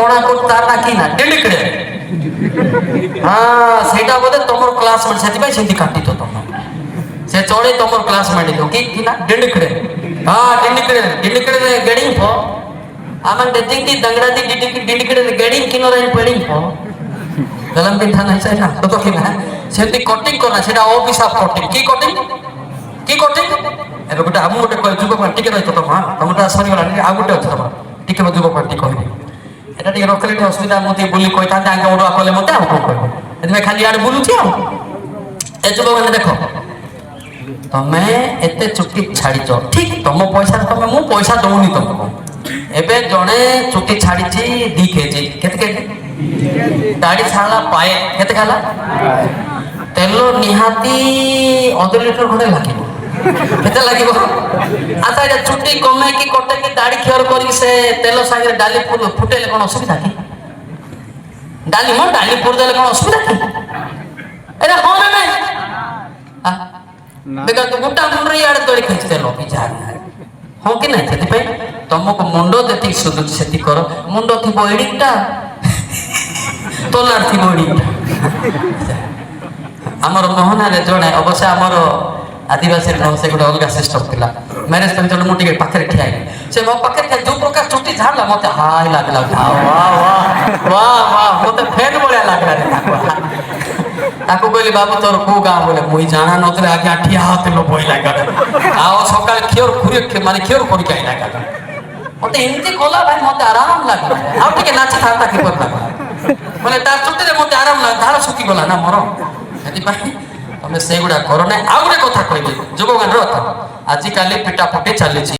ଜଣା ପଡୁ ତାର ନା କି ନା ଡିଲିକଡେ ହଁ ସେଇଟା ବୋଧେ ତମର କ୍ଲାସମେଟ ସେଥିପାଇଁ ସେମିତି କାଟିଛ ତମେ ସେ ଚଳେ ତମର କ୍ଲାସମେଟ କି ନା ଡିଲିକଡେ ହଁ ଡିଲିକଡେ ଗେଡିଂ ଫ आमन देती थी दंगड़ा थी डिडिकड़े गेडिंग किनो रे पेडिंग हो गलम दिन था नहीं सही ना तो कि ना सेती कटिंग करना सेटा ऑफिस ऑफ कटिंग की कटिंग एबे गोटे हम गोटे कह जुग पार्टी के रहितो तमा तमटा सरी गला आ गोटे अछि तमा टिके म जुग पार्टी कहबी एटा टिके रखले टे असुविधा मते बोली कहता आगे ओडा कले मते आ को कहबो एतमे खाली आड़ बुलुची आ ए जुग माने देखो तमे एते चुक्ति छाड़ीचो ठीक तम पैसा तमे मु पैसा दउनी तुमको एबे जणे चुटी छाड़ी 2 केजी केते केजी दाढ़ी छाला पाए केते खाला तेलो निहाती 1.5 लीटर खडे लागिबो केते लागिबो आता ए चुटी कमे की कटे की दाढ़ी खेर करी से तेलो सागे डाली फुटेले कोन असुविधा की डाली फुट देले कोन असुविधा की अरे हो ना नहीं बेगा तो गुटा मुंडरी आड़ तोड़ी खिंचते लो बिचार हो कि नहीं से तुमको मुंडो देती सुदुच सेती करो मुंडो थी एडिटा तोलार थी एडिटा आमर मोहना रे जणे अवश्य आमर आदिवासी से गोटे अलग सिस्टम थिला मैरिज कर जण मुटी पाखे ठिया से मो पाखे जो प्रकार चुटी झाड़ला मते हाय लागला वाह वाह वाह वाह मते फेन बळिया लागला रे ताको कहली बाबू तोर को गाँ बोले मुई जाना नतरे आगे ठिया होते लो भय लागा आओ सकाळ खियोर खुरी माने खियोर करी काई लागा मते एमती कोला भाई मते आराम लागला आ टिके नाची थाता कि करला बोले तार चुटी रे मते आराम लाग धार सुकी गला ना मोर एति भाई तमे सेगुडा करो ना आ गुडे कथा कहबी जुगगान रो आज काली पिटा पुटी चली